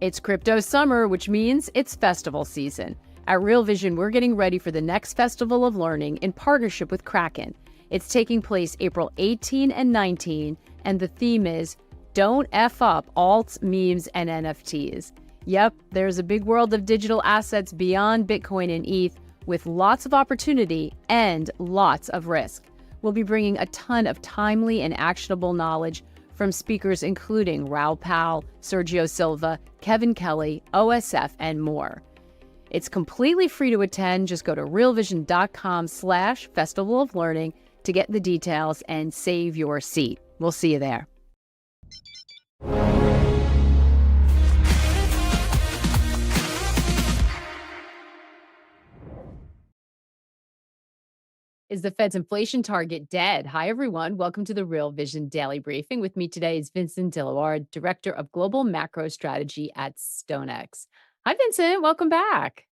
It's crypto summer, which means it's festival season. At Real Vision, we're getting ready for the next Festival of Learning in partnership with Kraken. It's taking place April 18 and 19, and the theme is Don't F Up Alts, Memes, and NFTs. Yep, there's a big world of digital assets beyond Bitcoin and ETH with lots of opportunity and lots of risk. We'll be bringing a ton of timely and actionable knowledge from speakers including Raoul Pal, Sergio Silva, Kevin Kelly, OSF, and more. It's completely free to attend. Just go to realvision.com/Festival of Learning to get the details and save your seat. We'll see you there. Is the Fed's inflation target dead? Hi, everyone. Welcome to the Real Vision Daily Briefing. With me today is Vincent Deluard, Director of Global Macro Strategy at StoneX. Hi, Vincent. Welcome back.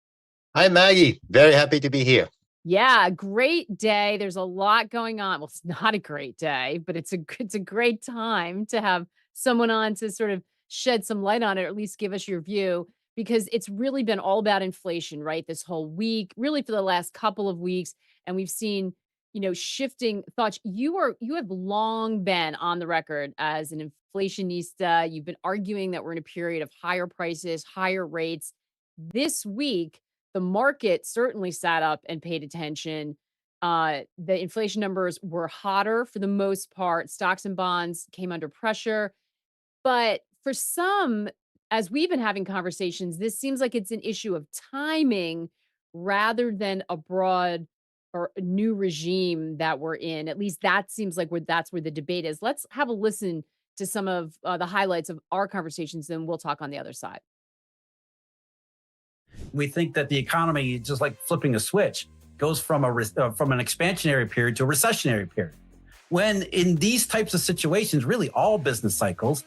Hi, Maggie. Very happy to be here. Yeah, great day. There's a lot going on. Well, it's not a great day, but it's a great time to have someone on to sort of shed some light on it, or at least give us your view, because it's really been all about inflation, right? This whole week, really for the last couple of weeks. And we've seen, shifting thoughts. You have long been on the record as an inflationista. You've been arguing that we're in a period of higher prices, higher rates. This week, the market certainly sat up and paid attention. The inflation numbers were hotter for the most part. Stocks and bonds came under pressure. But for some, as we've been having conversations, this seems like it's an issue of timing rather than a broad or a new regime that we're in. At least that seems like that's where the debate is. Let's have a listen to some of the highlights of our conversations, then we'll talk on the other side. We think that the economy, just like flipping a switch, goes from an expansionary period to a recessionary period. When in these types of situations, really all business cycles,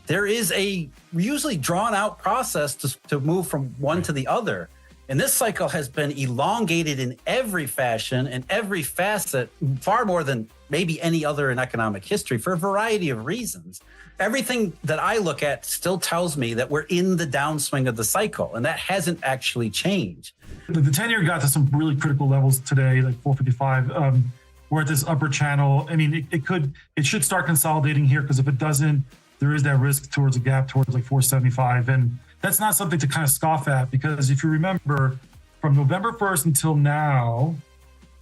there is a usually drawn out process to move from one to the other. And this cycle has been elongated in every fashion and every facet, far more than maybe any other in economic history, for a variety of reasons. Everything that I look at still tells me that we're in the downswing of the cycle, and that hasn't actually changed. The 10-year got to some really critical levels today, like 455. We're at this upper channel. I mean, it should start consolidating here, because if it doesn't, there is that risk towards a gap towards like 475. And that's not something to kind of scoff at, because if you remember, from November 1st until now,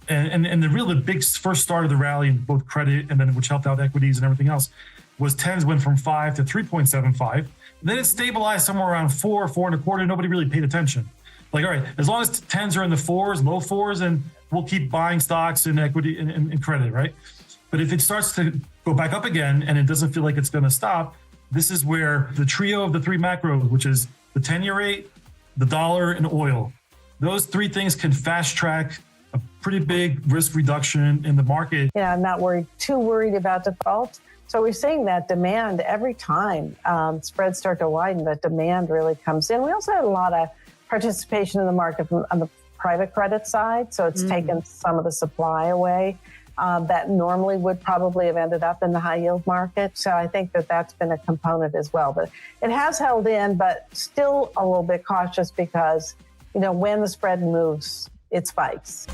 and the big first start of the rally in both credit and then which helped out equities and everything else, was 10s went from 5 to 3.75. Then it stabilized somewhere around 4 and a quarter. Nobody really paid attention. Like, all right, as long as 10s are in the 4s, low 4s, and we'll keep buying stocks and equity and credit, right? But if it starts to go back up again and it doesn't feel like it's going to stop, this is where the trio of the three macros, which is the 10-year rate, the dollar, and oil, those three things can fast track a pretty big risk reduction in the market. Yeah, I'm not too worried about default. So we're seeing that demand every time spreads start to widen, that demand really comes in. We also had a lot of participation in the market on the private credit side. So it's taken some of the supply away that normally would probably have ended up in the high yield market. So I think that that's been a component as well. But it has held in, but still a little bit cautious because, when the spread moves, it spikes.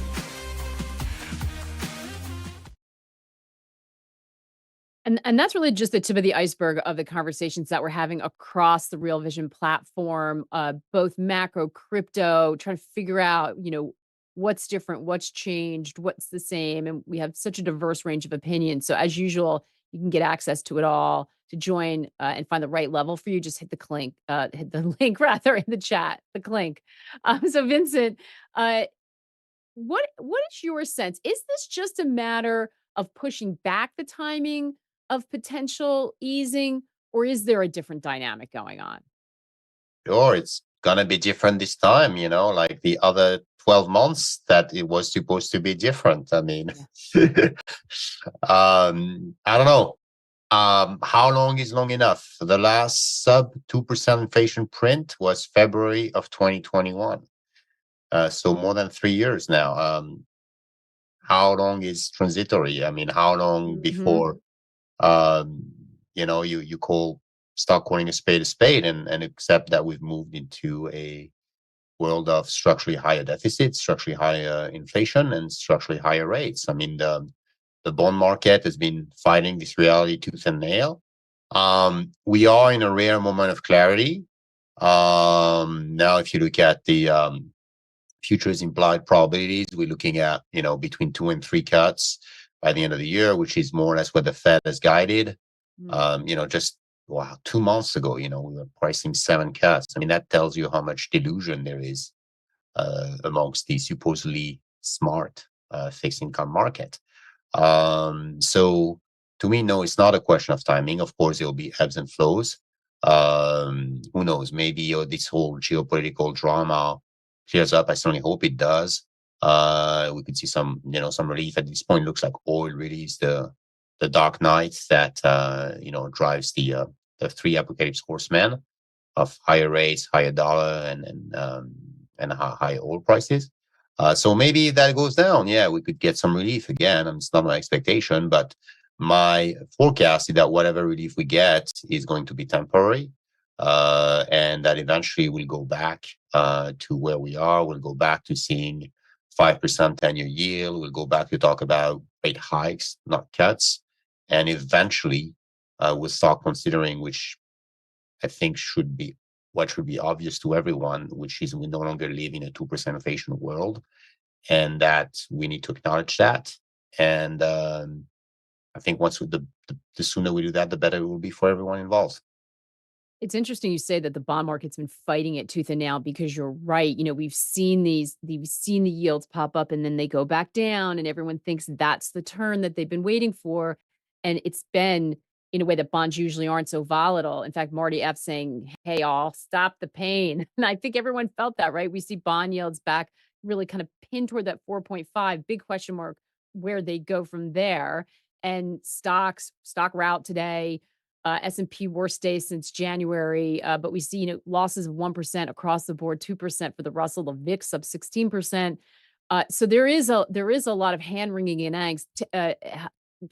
And that's really just the tip of the iceberg of the conversations that we're having across the Real Vision platform, both macro, crypto, trying to figure out, what's different, what's changed, what's the same. And we have such a diverse range of opinions. So as usual, you can get access to it all. To join and find the right level for you, just hit the link rather in the chat, the clink. So Vincent, what is your sense? Is this just a matter of pushing back the timing of potential easing, or is there a different dynamic going on? Sure, it's gonna be different this time, like the other 12 months that it was supposed to be different. I mean, I don't know. How long is long enough? The last sub 2% inflation print was February of 2021. So more than 3 years now. How long is transitory? I mean, how long before, you call start calling a spade and accept that we've moved into a world of structurally higher deficits, structurally higher inflation, and structurally higher rates. I mean, the bond market has been fighting this reality tooth and nail. We are in a rare moment of clarity. Now, if you look at the futures implied probabilities, we're looking at, between 2 and 3 cuts by the end of the year, which is more or less what the Fed has guided. Just 2 months ago, we were pricing 7 cuts. I mean, that tells you how much delusion there is amongst the supposedly smart fixed income market. So to me, no, it's not a question of timing. Of course, there'll be ebbs and flows. Who knows? Maybe this whole geopolitical drama clears up. I certainly hope it does. We could see some relief. At this point, it looks like oil really is the dark night that drives the 3 apocalypse horsemen of higher rates, higher dollar, and higher oil prices. So maybe that goes down. Yeah, we could get some relief again. It's not my expectation, but my forecast is that whatever relief we get is going to be temporary, and that eventually we'll go back to where we are. We'll go back to seeing 5% 10-year yield. We'll go back to talk about rate hikes, not cuts. And eventually we'll start considering, which I think should be obvious to everyone, which is we no longer live in a 2% inflation world, and that we need to acknowledge that. And I think the sooner we do that, the better it will be for everyone involved. It's interesting you say that the bond market's been fighting it tooth and nail, because you're right. We've seen the yields pop up and then they go back down, and everyone thinks that's the turn that they've been waiting for. And it's been in a way that bonds usually aren't so volatile. In fact, Marty F saying, hey, all stop the pain. And I think everyone felt that, right? We see bond yields back really kind of pinned toward that 4.5, big question mark where they go from there. And stock rout today, S&P worst day since January. But we see, losses of 1% across the board, 2% for the Russell, the VIX up 16%. So there is a lot of hand wringing and angst.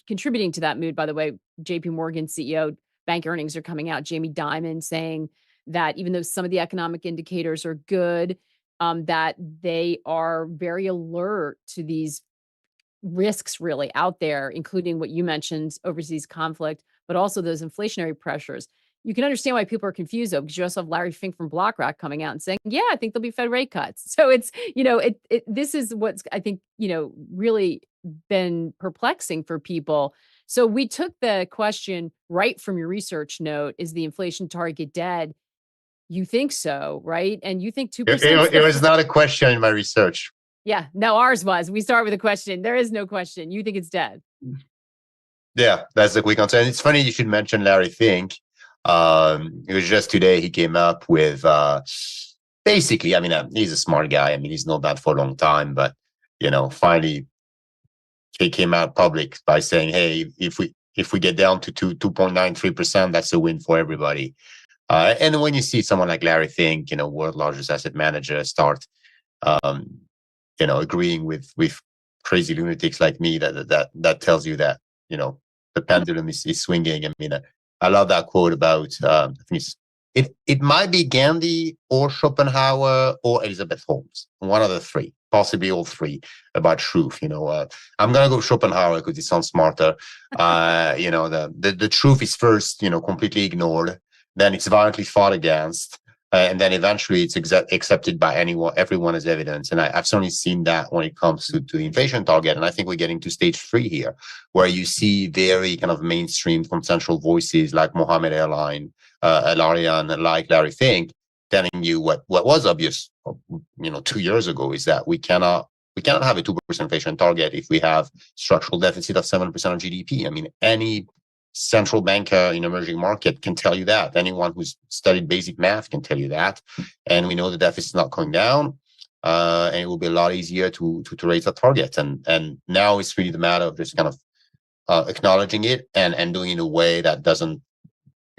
Contributing to that mood, by the way, JP Morgan CEO bank earnings are coming out. Jamie Dimon saying that even though some of the economic indicators are good, that they are very alert to these risks really out there, including what you mentioned, overseas conflict, but also those inflationary pressures. You can understand why people are confused, though, because you also have Larry Fink from BlackRock coming out and saying, yeah, I think there'll be Fed rate cuts. So it's, this is what's, I think, really been perplexing for people. So we took the question right from your research note, is the inflation target dead? You think so, right? And you think 2%? It was not a question in my research. Yeah, no, ours was. We start with a question. There is no question. You think it's dead. Yeah, that's the quick answer. And it's funny you should mention Larry Fink. It was just today he came up with basically, I mean, he's a smart guy. I mean, he's known that for a long time, but finally he came out public by saying, hey, if we get down to 2.93%, that's a win for everybody. And when you see someone like Larry Fink, world's largest asset manager, start agreeing with crazy lunatics like me, that tells you that the pendulum is swinging. I mean, I love that quote about I think it might be Gandhi or Schopenhauer or Elizabeth Holmes, one of the 3, possibly all 3, about truth. I'm gonna go Schopenhauer because it sounds smarter. The truth is first completely ignored, then it's violently fought against, and then eventually it's accepted by everyone as evidence. And I've certainly seen that when it comes to the inflation target. And I think we're getting to stage 3 here, where you see very kind of mainstream consensual voices like Mohammed Airline, Alarian, like Larry Fink, telling you what was obvious, 2 years ago, is that we cannot have a 2% inflation target if we have structural deficit of 7% of GDP. I mean, any central banker in emerging market can tell you that. Anyone who's studied basic math can tell you that. And we know the deficit is not going down, and it will be a lot easier to raise that target. And now it's really the matter of just kind of acknowledging it and doing it in a way that doesn't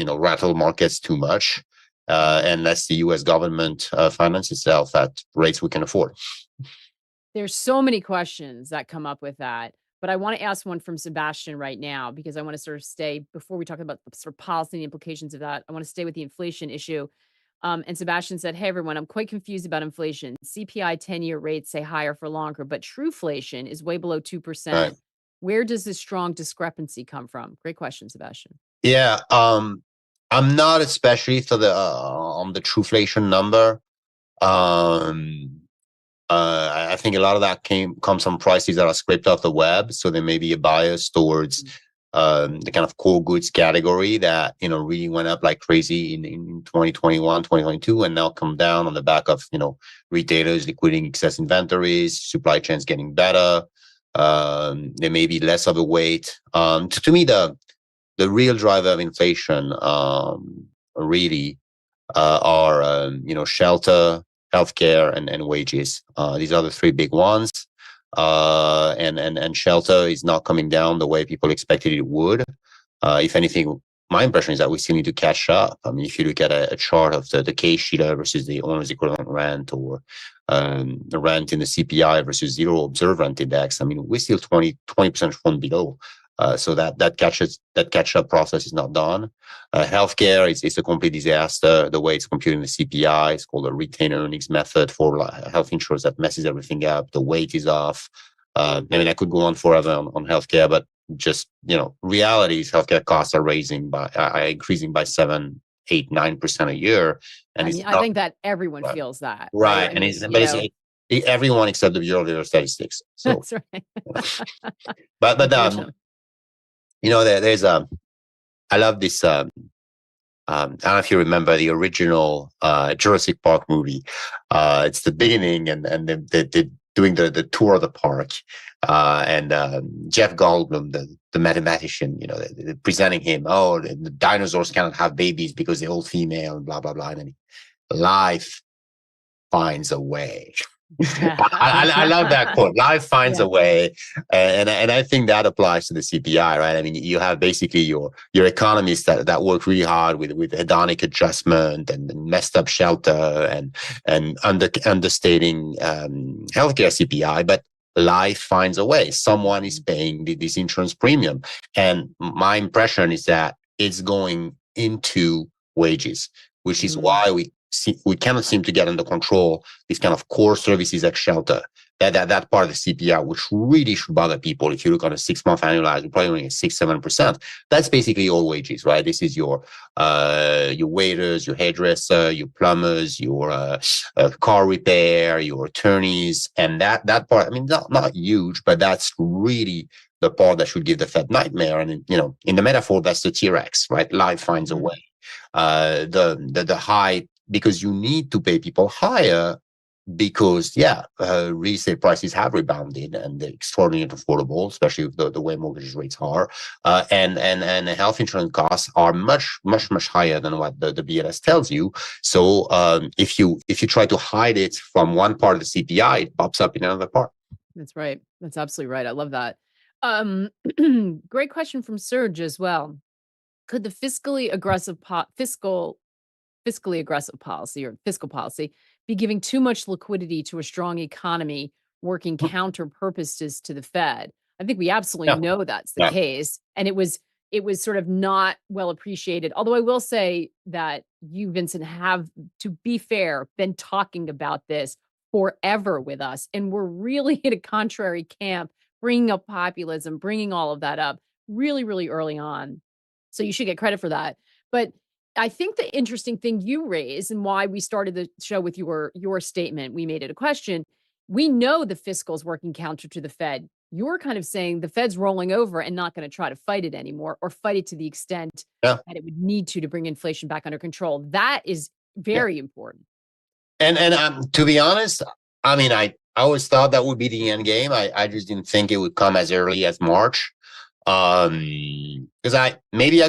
rattle markets too much, and lets the U.S. government finance itself at rates we can afford. There's so many questions that come up with that. But I want to ask one from Sebastian right now because I want to sort of stay before we talk about the sort of policy and the implications of that. I want to stay with the inflation issue. And Sebastian said, "Hey everyone, I'm quite confused about inflation. CPI 10-year rates say higher for longer, but truflation is way below 2%. Right. Where does this strong discrepancy come from?" Great question, Sebastian. Yeah. I'm not especially for the on the truflation number. Um, I think a lot of that comes from prices that are scraped off the web, so there may be a bias towards the kind of core goods category that really went up like crazy in 2021, 2022, and now come down on the back of retailers liquidating excess inventories, supply chains getting better. There may be less of a weight. To me, the real driver of inflation really are shelter, healthcare, and wages. These are the three big ones. And shelter is not coming down the way people expected it would. If anything, my impression is that we still need to catch up. I mean, if you look at a chart of the K-Shita versus the owner's equivalent rent, or the rent in the CPI versus zero observed rent index, I mean, we're still 20% from below. So that catch up process is not done. Healthcare is a complete disaster. The way it's computing the CPI, it's called a retained earnings method for health insurance that messes everything up. The weight is off. I mean, I could go on forever on healthcare, but just reality is healthcare costs are increasing by 7, 8, 9% a year. And I mean, I think that everyone feels that, right. right? And it's everyone except the Bureau of Labor Statistics. So that's right. but Unfortunately. there's I love this. I don't know if you remember the original Jurassic Park movie. It's the beginning, and they're doing the tour of the park, and Jeff Goldblum, the mathematician, they're presenting him. Oh, the dinosaurs cannot have babies because they're all female, and blah blah blah. And then life finds a way. I love that quote. Life finds a way, and I think that applies to the CPI, right? I mean, you have basically your economists that work really hard with hedonic adjustment and messed up shelter and understating healthcare CPI, but life finds a way. Someone is paying this insurance premium, and my impression is that it's going into wages, which is why we cannot seem to get under control these kind of core services like shelter. That part of the CPI, which really should bother people. If you look on a 6-month annualized, we're probably only at 6-7%. That's basically all wages, right? This is your waiters, your hairdresser, your plumbers, your car repair, your attorneys, and that part. I mean, not huge, but that's really the part that should give the Fed nightmare. And in the metaphor, that's the T-Rex, right? Life finds a way. The high, because you need to pay people higher because real estate prices have rebounded and they're extraordinarily affordable, especially with the way mortgage rates are, and health insurance costs are much higher than what the BLS tells you. So if you try to hide it from one part of the CPI, it pops up in another part. That's right. That's absolutely right. I love that. Great question from Serge as well. Could the fiscally aggressive policy or fiscal policy be giving too much liquidity to a strong economy, working counter purposes to the Fed? I think we absolutely know that's the case. And it was sort of not well appreciated. Although I will say that you, Vincent, have, to be fair, been talking about this forever with us. And we're really in a contrary camp, bringing up populism, bringing all of that up really, really early on. So you should get credit for that. But I think the interesting thing you raised, and why we started the show with your statement, we made it a question. We know the fiscal is working counter to the Fed. You're kind of saying the Fed's rolling over and not going to try to fight it anymore, or fight it to the extent that it would need to bring inflation back under control. That is very important. And to be honest, I mean, I always thought that would be the end game. I just didn't think it would come as early as March. Because I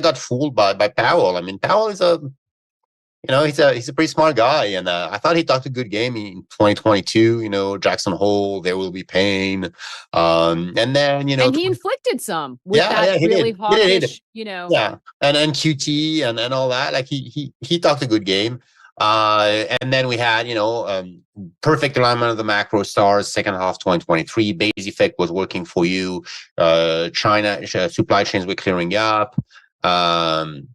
got fooled by Powell. I mean, Powell is he's a pretty smart guy, and I thought he talked a good game in 2022. Jackson Hole, there will be pain, and then and he inflicted some with that really hawkish, and QT and all that. Like he talked a good game. And then we had, perfect alignment of the macro stars, second half 2023. Base effect was working for you. China supply chains were clearing up. China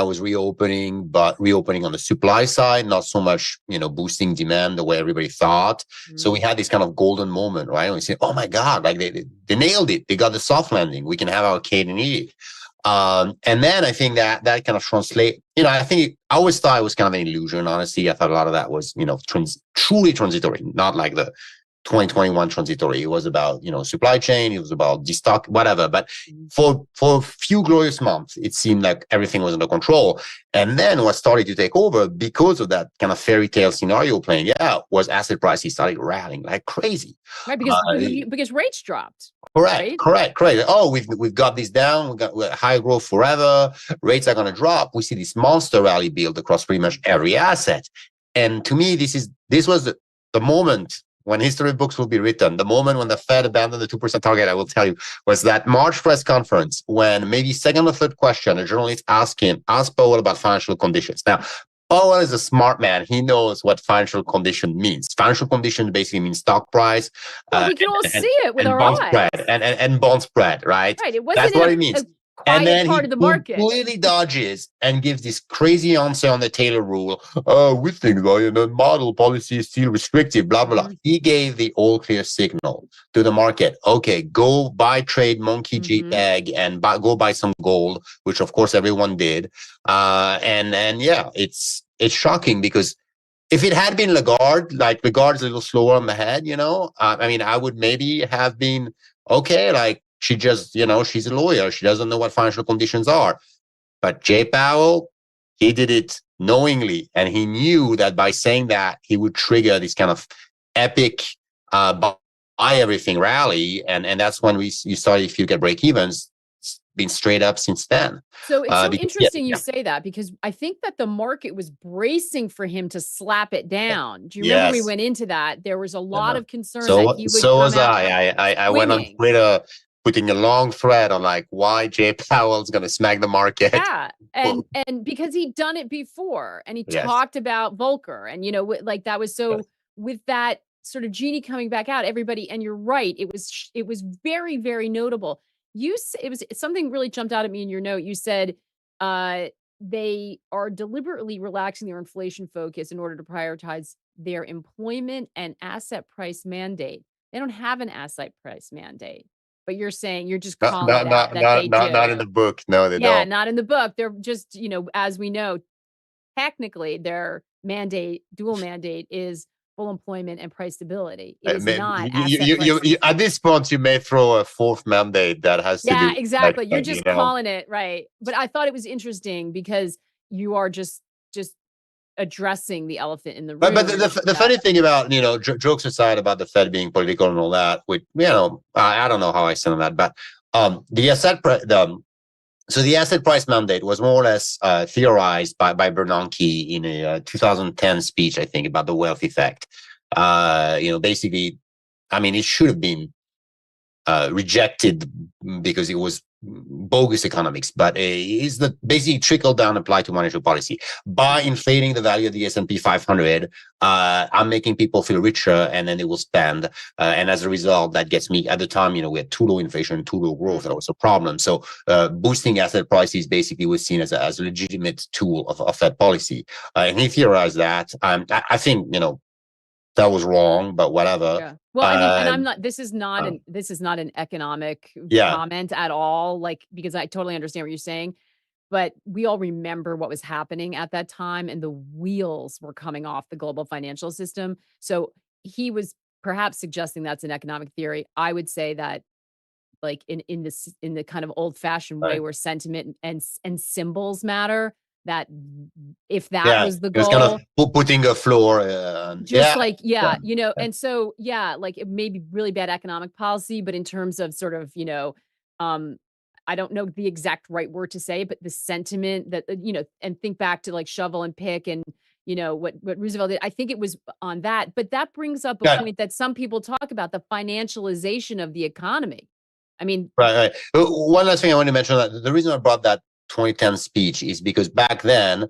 was reopening, but reopening on the supply side, not so much, boosting demand the way everybody thought. Mm-hmm. So we had this kind of golden moment, right? And we said, oh my God, like they nailed it. They got the soft landing. We can have our cake and eat it. And then I think that kind of translate, I always thought it was kind of an illusion. Honestly, I thought a lot of that was, truly transitory, not like the 2021 transitory. It was about, supply chain. It was about destock, whatever. But for a few glorious months, it seemed like everything was under control. And then what started to take over because of that kind of fairy tale scenario playing out was asset prices started rallying like crazy. Right, because rates dropped. Correct. Oh, we've got this down. We've got high growth forever. Rates are going to drop. We see this monster rally build across pretty much every asset. And to me, this was the moment when history books will be written. The moment when the Fed abandoned the 2% target, I will tell you, was that March press conference when maybe second or third question, a journalist asked Powell about financial conditions. Now, Powell is a smart man. He knows what financial condition means. Financial condition basically means stock price. Well, we can all see it with our eyes. Spread, and bond spread, right? Right. It wasn't That's what it means. And then part of the market completely dodges and gives this crazy answer on the Taylor rule. We think the model policy is still restrictive, blah, blah, blah. He gave the all clear signal to the market. Okay, go buy, trade monkey JPEG and go buy some gold, which of course everyone did. And yeah, it's shocking because if it had been Lagarde, like Lagarde's a little slower on the head, I would maybe have been okay, like, she just, she's a lawyer. She doesn't know what financial conditions are. But Jay Powell, he did it knowingly. And he knew that by saying that, he would trigger this kind of epic buy everything rally. And that's when you saw if you get break evens, it's been straight up since then. So it's so interesting you say that because I think that the market was bracing for him to slap it down. Do you remember we went into that? There was a lot of concern that he would So was I. I went on Twitter putting a long thread on like why Jay Powell's going to smack the market. Yeah. And because he'd done it before and he talked about Volcker and, like that was so with that sort of genie coming back out, everybody, and you're right. It was very, very notable. Something really jumped out at me in your note. You said, they are deliberately relaxing their inflation focus in order to prioritize their employment and asset price mandate. They don't have an asset price mandate. But you're saying you're just calling it out that they do. Not in the book. No, they don't. Yeah, not in the book. They're just, as we know, technically their dual mandate is full employment and price stability. It is not asset at this point, you may throw a fourth mandate that has to do. Yeah, exactly. You're just calling it, right. But I thought it was interesting because you are just addressing the elephant in the room. But the funny thing about, jokes aside about the Fed being political and all that, which, I don't know how I stand on that, but the asset price mandate was more or less theorized by Bernanke in a 2010 speech, I think, about the wealth effect. Basically, it should have been rejected because it was bogus economics, but is the basically trickle down applied to monetary policy. By inflating the value of the S&P 500, I'm making people feel richer and then they will spend. And as a result, that gets me, at the time, we had too low inflation, too low growth. That was a problem. So boosting asset prices basically was seen as a legitimate tool of Fed policy. And he theorized that. I think, that was wrong, but whatever. Yeah. Well, and I'm not. This is not an economic comment at all. Like because I totally understand what you're saying, but we all remember what was happening at that time, and the wheels were coming off the global financial system. So he was perhaps suggesting that's an economic theory. I would say that, like in the kind of old fashioned way where sentiment and symbols matter. That if that was the goal, it was kind of putting a floor, and so like it may be really bad economic policy, but in terms of sort of I don't know the exact right word to say, but the sentiment that and think back to like shovel and pick and what Roosevelt did. I think it was on that, but that brings up a point that some people talk about the financialization of the economy. Right. One last thing I want to mention that the reason I brought that 2010 speech is because back then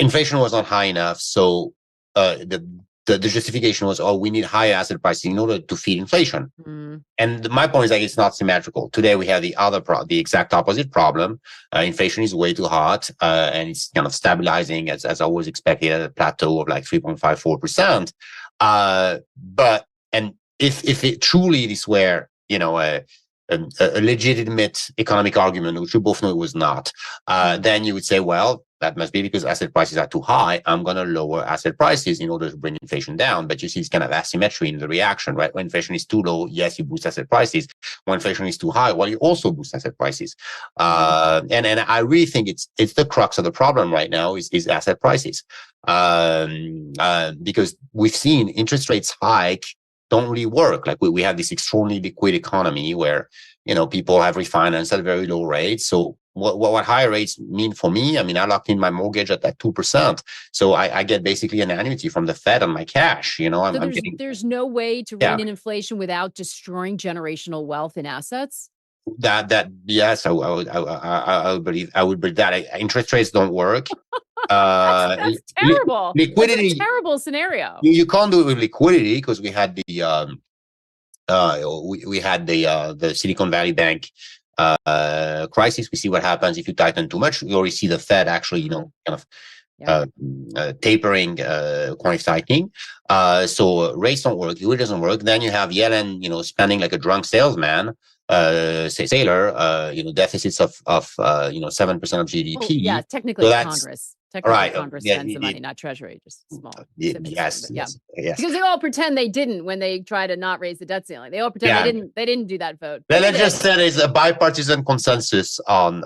inflation was not high enough. So the justification was, oh, we need higher asset prices in order to feed inflation. Mm. And my point is like it's not symmetrical. Today we have the exact opposite problem. Inflation is way too hot, and it's kind of stabilizing as I was expected at a plateau of like 3.54%. But if it truly this were, you know, a legitimate economic argument, which we both know it was not, then you would say, well, that must be because asset prices are too high. I'm going to lower asset prices in order to bring inflation down. But you see, it's kind of asymmetry in the reaction, right? When inflation is too low, yes, you boost asset prices. When inflation is too high, well, you also boost asset prices. And I really think it's the crux of the problem right now is asset prices, because we've seen interest rates hike don't really work. Like we have this extraordinarily liquid economy where, you know, people have refinanced at very low rates. So what higher rates mean for me? I mean, I locked in my mortgage at that 2%. So I get basically an annuity from the Fed on my cash. You know, So there's no way to rein in inflation without destroying generational wealth and assets? Yes, I would believe that interest rates don't work. That's terrible. Liquidity, that's a terrible scenario. You can't do it with liquidity because we had the the Silicon Valley Bank crisis. We see what happens if you tighten too much. We already see the Fed actually, you know, kind of tapering quantitative tightening. So rates don't work, liquidity doesn't work. Then you have Yellen, you know, spending like a drunk salesman. Sailor, you know, deficits of 7% of GDP. Well, yeah, technically so Congress. Technically, Congress spends the money, not Treasury, just small. Yes. Because they all pretend they didn't when they try to not raise the debt ceiling. They all pretend they didn't do that vote. Let's just say there's a bipartisan consensus on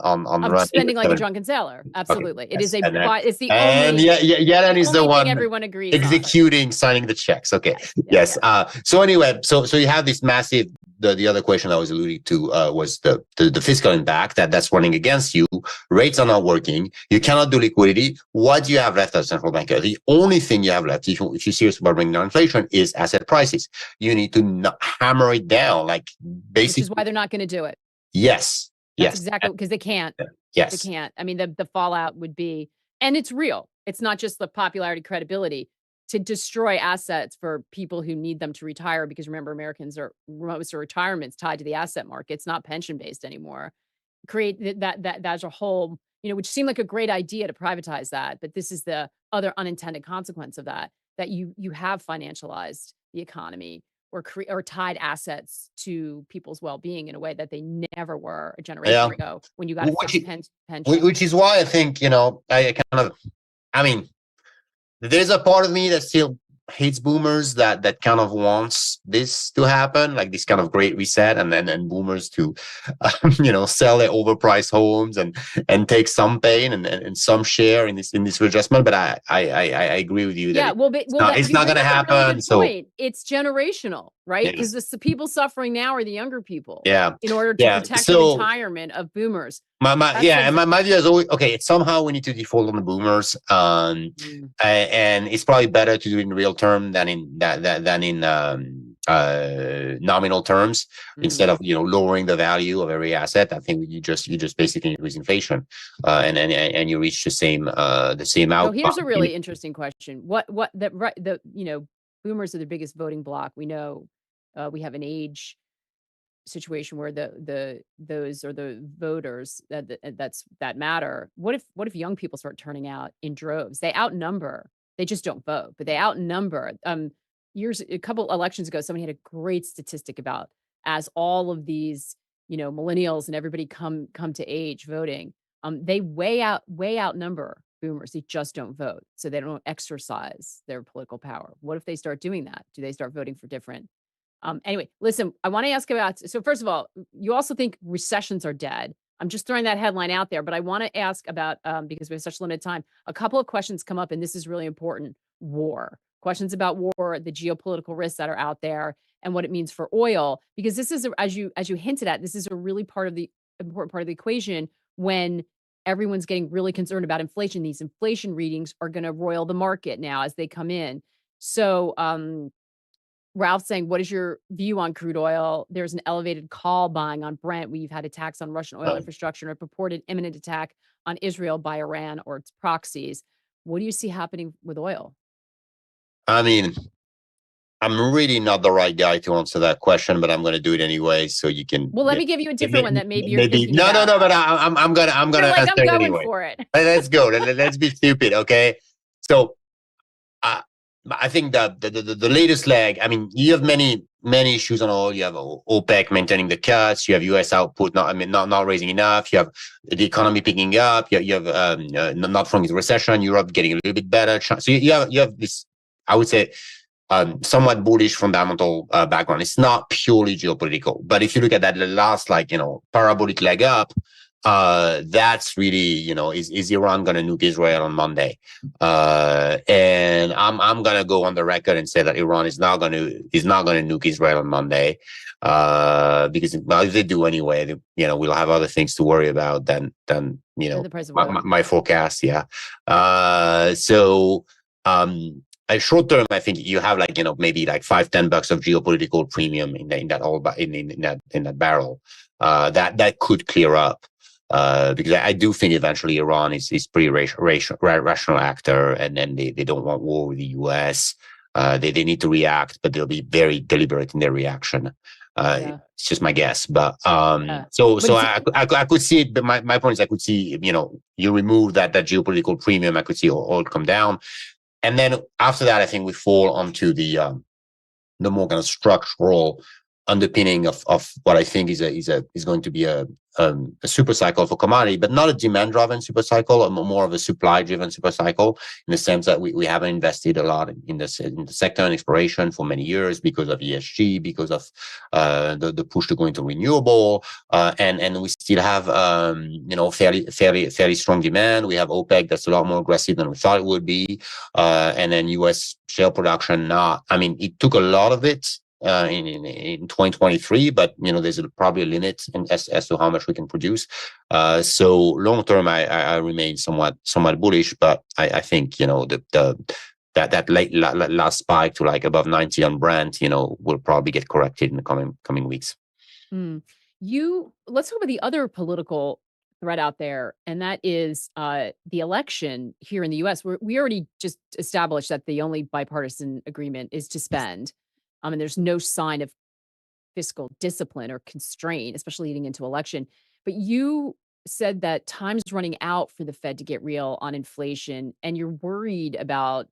spending like a drunken sailor. Absolutely, it is a. It's the only. Yellen is the one everyone agrees executing, signing the checks. Okay. Yes. So anyway, so you have this massive. The other question I was alluding to was the fiscal impact that's running against you. Rates are not working. You cannot do liquidity. What do you have left as a central banker? The only thing you have left, if you're serious about bringing down inflation, is asset prices. You need to hammer it down, like basically. Which is why they're not going to do it. Yes. That's exactly because they can't. Yes. They can't. I mean, the fallout would be, and it's real. It's not just the popularity, credibility. To destroy assets for people who need them to retire, because remember, most of retirement's tied to the asset market. It's not pension based anymore. Create that's a whole, you know, which seemed like a great idea to privatize that, but this is the other unintended consequence of that you have financialized the economy or tied assets to people's well-being in a way that they never were a generation ago when you got a pension. Which is why I think, you know, I mean. There's a part of me that still hates boomers that kind of wants this to happen, like this kind of great reset, and then boomers to, you know, sell their overpriced homes and take some pain and some share in this readjustment. But I agree with you that it's not going to happen. Really so it's generational, right? Because the people suffering now are the younger people. Yeah. In order to protect the retirement of boomers. My view is always somehow we need to default on the boomers, and it's probably better to do it in real term than in nominal terms instead of, you know, lowering the value of every asset. I think you just basically increase inflation, and you reach the same outcome. Here's a really interesting question: you know, boomers are the biggest voting bloc. We know we have an age situation where those are the voters that matter. What if young people start turning out in droves? They outnumber. They just don't vote, but they outnumber. A couple elections ago, somebody had a great statistic about as all of these, you know, millennials and everybody come to age voting, they way outnumber boomers. They just don't vote, so they don't exercise their political power. What if they start doing that? Do they start voting for different? Anyway, listen, I want to ask about, so first of all, you also think recessions are dead. I'm just throwing that headline out there, but I want to ask about, because we have such limited time, a couple of questions come up, and this is really important. Questions about war, the geopolitical risks that are out there, and what it means for oil, because this is, as you hinted at, this is a really important part of the equation when everyone's getting really concerned about inflation. These inflation readings are going to roil the market now as they come in. So, Ralph's saying, what is your view on crude oil? There's an elevated call buying on Brent. We've had attacks on Russian oil infrastructure and a purported imminent attack on Israel by Iran or its proxies. what do you see happening with oil? I mean, I'm really not the right guy to answer that question, but I'm going to do it anyway, so you can. Well, let me give you a different one that maybe you're Maybe thinking no, about. but I'm gonna You're like, answer I'm it going anyway. for it. Let's go. Let's be stupid, okay? So, I think that the latest leg. I mean, you have many issues on oil. You have OPEC maintaining the cuts. You have U.S. output not raising enough. You have the economy picking up. You have not from the recession. Europe getting a little bit better. So you have this. I would say. Somewhat bullish fundamental background. It's not purely geopolitical, but if you look at that last, parabolic leg up, that's really, is Iran going to nuke Israel on Monday? And I'm going to go on the record and say that Iran is not going to nuke Israel on Monday, because if they do anyway, we'll have other things to worry about than The price of oil. my forecast. Yeah. Short term, I think you have maybe $5-10 of geopolitical premium in that barrel that could clear up, because I do think eventually Iran is pretty rational actor, and then they don't want war with the U.S. They need to react, but they'll be very deliberate in their reaction. It's just my guess, but I could see it. But my point is, I could see you remove that geopolitical premium, I could see oil come down. And then after that, I think we fall onto the more kind of structural underpinning of what I think is going to be a super cycle for commodity, but not a demand-driven super cycle, more of a supply-driven super cycle, in the sense that we haven't invested a lot in the sector and exploration for many years because of ESG, because of the push to go into renewable, and we still have fairly strong demand. We have OPEC that's a lot more aggressive than we thought it would be, and then U.S. shale production. It took a lot of it in 2023, but there's probably a limit as to how much we can produce. So long term, I remain somewhat bullish, but I think that last spike to above 90 on Brent, will probably get corrected in the coming weeks. Let's talk about the other political threat out there, and that is the election here in the U.S. We already just established that the only bipartisan agreement is to spend. And there's no sign of fiscal discipline or constraint, especially leading into election. But you said that time's running out for the Fed to get real on inflation, and you're worried about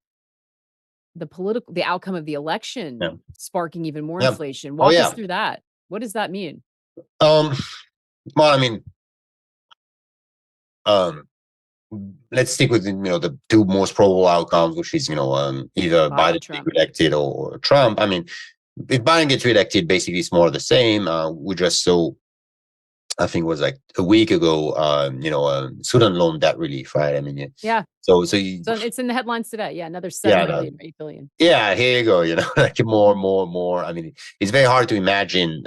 the outcome of the election sparking even more inflation. Walk us through that. What does that mean? Well, let's stick with the two most probable outcomes, which is either Biden being reelected or Trump. If Biden gets reelected, basically it's more of the same. We just saw, I think it was a week ago, student loan debt relief, right? So it's in the headlines today. Yeah, another 7 billion, 8 billion. Yeah, here you go. More. It's very hard to imagine,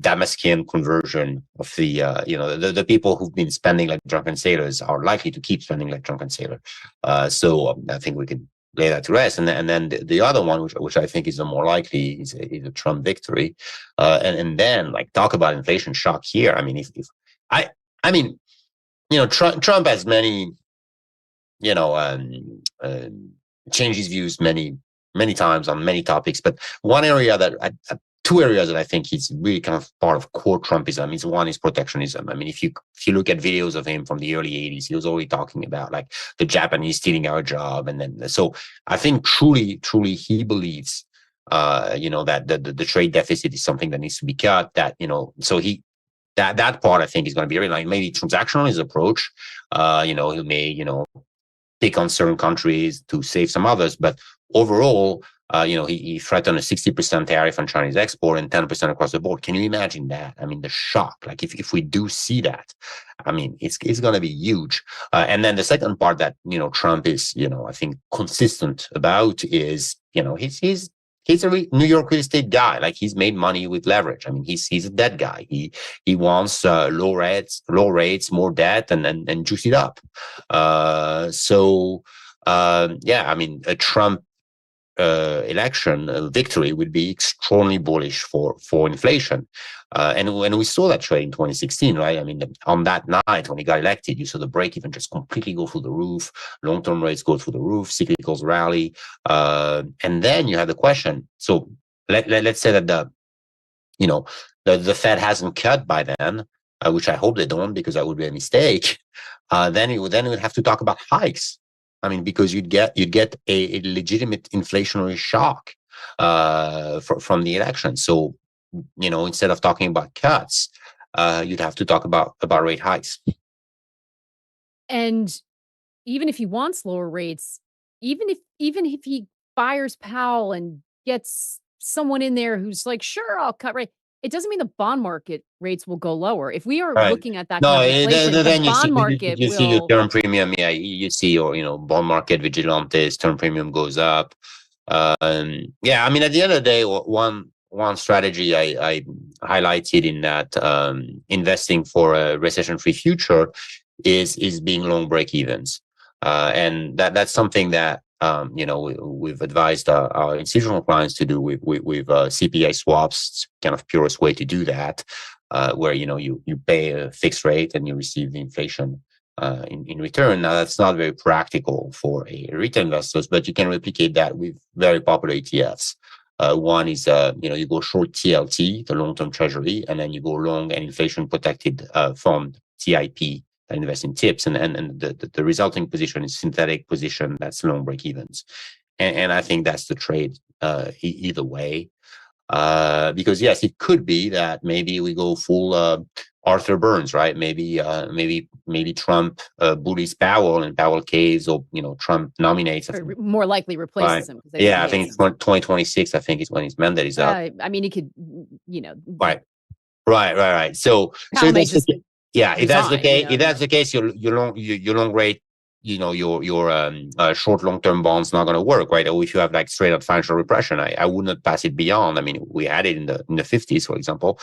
Damascene conversion of the people who've been spending like drunken sailors are likely to keep spending like drunken sailor. So I think we could lay that to rest. And then the other one, which I think is the more likely, is a Trump victory. And then talk about inflation shock here. Trump has many, changed his views many times on many topics, but two areas that I think he's really kind of part of core Trumpism is one is protectionism. If you look at videos of him from the early 80s, he was already talking about the Japanese stealing our job. And then, so I think truly he believes, that the trade deficit is something that needs to be cut, so that part I think is going to be really maybe transactional in his approach. He may, pick on certain countries to save some others, but overall, he threatened a 60% tariff on Chinese export and 10% across the board. Can you imagine that? The shock. If we do see that, it's going to be huge. And then the second part that Trump is I think consistent about is he's a New York real estate guy. He's made money with leverage. He's a debt guy. He wants low rates, more debt, and juice it up. A Trump election victory would be extremely bullish for inflation. And when we saw that trade in 2016, right? I mean, on that night when he got elected, you saw the break even just completely go through the roof, long-term rates go through the roof, cyclicals rally. And then you have the question. So let's say that the Fed hasn't cut by then, which I hope they don't, because that would be a mistake. Then it would have to talk about hikes. I mean, because you'd get a legitimate inflationary shock from the election. So, instead of talking about cuts, you'd have to talk about rate hikes. And even if he wants lower rates, even if he fires Powell and gets someone in there who's like, sure, I'll cut rate, it doesn't mean the bond market rates will go lower. If we are Right. looking at that No, kind of inflation, then the bond market you see your will. term premium. Yeah, you see your bond market vigilantes, term premium goes up. Yeah, I mean, at the end of the day, one strategy I highlighted in that investing for a recession-free future is being long break evens, and that's something that we've advised our institutional clients to do with CPI swaps. It's kind of purest way to do that, where you pay a fixed rate and you receive the inflation in return. Now that's not very practical for retail investors, but you can replicate that with very popular ETFs. One is you go short TLT, the long-term treasury, and then you go long an inflation protected fund, TIP, that invest in tips, and the resulting position is synthetic position that's long break evens, and I think that's the trade either way, because yes, it could be that maybe we go full Arthur Burns, right? Maybe Trump bullies Powell and Powell caves, or Trump nominates. Or more likely replaces him. Yeah, I think it's 2026. I think it's when his mandate is up. I mean, he could, Right. So if that's the case, your long rate, your short long-term bonds not going to work, right? Or if you have like straight up financial repression, I would not pass it beyond. I mean, we had it in the 50s, for example.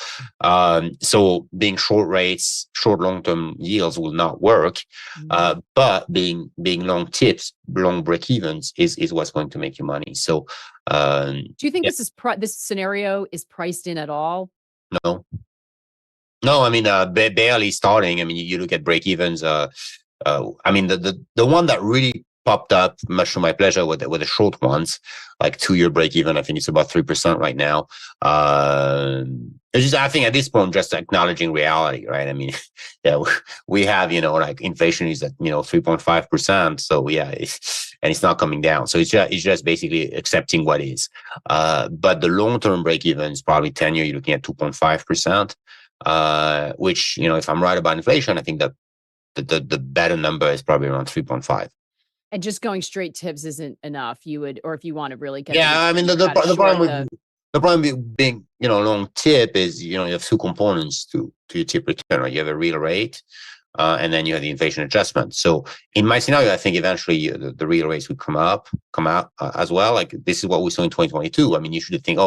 So being short rates, short long-term yields will not work. But being long tips, long break evens is what's going to make you money. So do you think this scenario is priced in at all? No, I mean, barely starting. I mean, you look at break evens. I mean, the one that really popped up, much to my pleasure, with the short ones, like 2-year break even. I think it's about 3% right now. It's just, I think at this point, just acknowledging reality, right? I mean, we have like inflation is at 3.5%. So yeah, and it's not coming down. So it's just basically accepting what is. But the long term break even is probably 10-year. You're looking at 2.5%. Which, if I'm right about inflation, I think that the better number is probably around 3.5. And just going straight tips isn't enough. You would, or if you want to really get. Yeah, I mean, the problem with being, long tip is, you have two components to your tip return. Right? You have a real rate, and then you have the inflation adjustment. So in my scenario, I think eventually the real rates would come out as well. Like this is what we saw in 2022. I mean, you should think,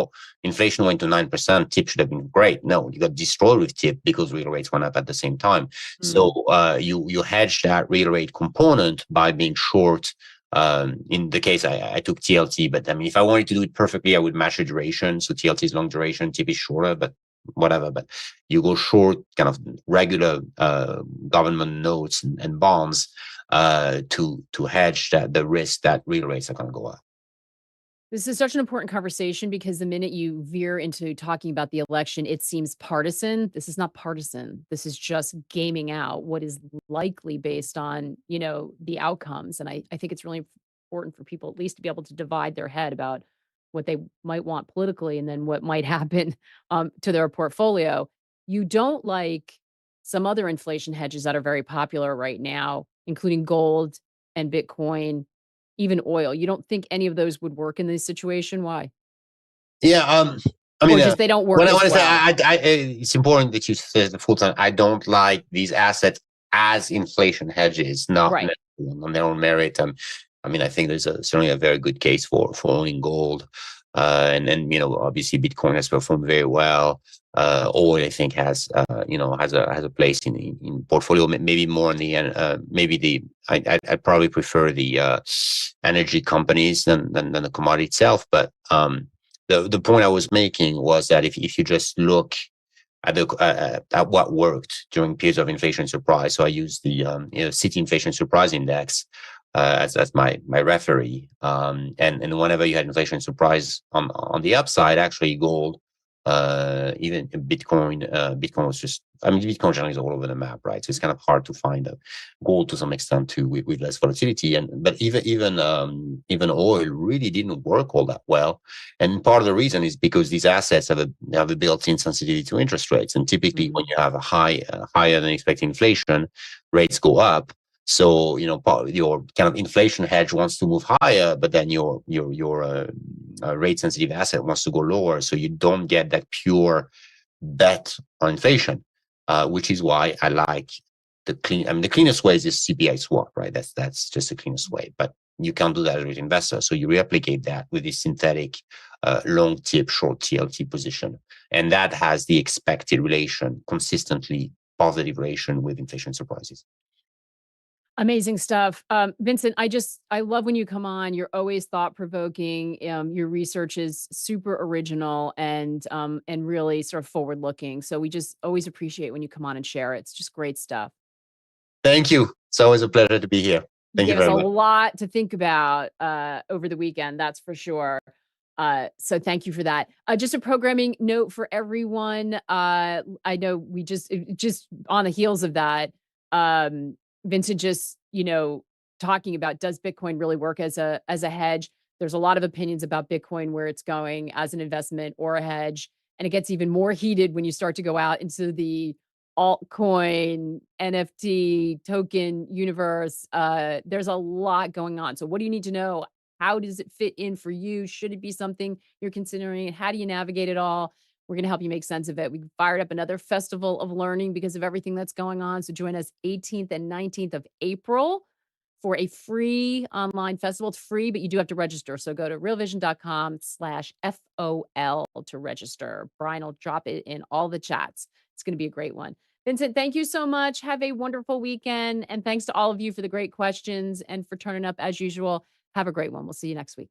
inflation went to 9%, tip should have been great. No, you got destroyed with tip because real rates went up at the same time. So you hedge that real rate component by being short. In the case I took TLT, but I mean, if I wanted to do it perfectly, I would match the duration. So TLT is long duration, tip is shorter, but whatever. But you go short kind of regular government notes and bonds to hedge the risk that real rates are going to go up. This is such an important conversation because the minute you veer into talking about the election, it seems partisan. This is not partisan. This is just gaming out what is likely based on, the outcomes. And I think it's really important for people at least to be able to divide their head about what they might want politically and then what might happen to their portfolio. You don't like some other inflation hedges that are very popular right now, including gold and Bitcoin, even oil. You don't think any of those would work in this situation? Why? Yeah, I mean, just they don't work. When I want to say, it's important that you say the full time. I don't like these assets as inflation hedges, not on their own merit. I mean, I think there's certainly a very good case for owning gold. And then, obviously Bitcoin has performed very well. Oil, I think, has a place in portfolio, maybe more in the I probably prefer the energy companies than the commodity itself. But the point I was making was that if you just look at what worked during periods of inflation surprise, so I use the City Inflation Surprise Index as my referee, and whenever you had inflation surprise on the upside, actually gold, even Bitcoin was just, Bitcoin generally is all over the map, right? So it's kind of hard to find a gold to some extent too with less volatility, but even oil really didn't work all that well, and part of the reason is because these assets have a built-in sensitivity to interest rates, and typically when you have a higher than expected inflation, rates go up. So your kind of inflation hedge wants to move higher, but then your rate sensitive asset wants to go lower. So you don't get that pure bet on inflation, which is why I like the cleanest way is this CPI swap, right? That's just the cleanest way. But you can't do that with investors. So you replicate that with this synthetic long tip, short TLT position, and that has the expected relation, consistently positive relation with inflation surprises. Amazing stuff. Vincent, I love when you come on. You're always thought provoking. Your research is super original and really sort of forward looking. So we just always appreciate when you come on and share it. It's just great stuff. Thank you. It's always a pleasure to be here. Thank you Gave us very a much. lot to think about over the weekend, that's for sure. So thank you for that. Just a programming note for everyone. I know we just on the heels of that, Vincent just, talking about, does Bitcoin really work as a hedge? There's a lot of opinions about Bitcoin, where it's going as an investment or a hedge. And it gets even more heated when you start to go out into the altcoin, NFT, token universe. There's a lot going on. So what do you need to know? How does it fit in for you? Should it be something you're considering? How do you navigate it all? We're going to help you make sense of it. We fired up another festival of learning because of everything that's going on. So join us 18th and 19th of April for a free online festival. It's free, but you do have to register. So go to realvision.com/FOL to register. Brian will drop it in all the chats. It's going to be a great one. Vincent, thank you so much. Have a wonderful weekend. And thanks to all of you for the great questions and for turning up as usual. Have a great one. We'll see you next week.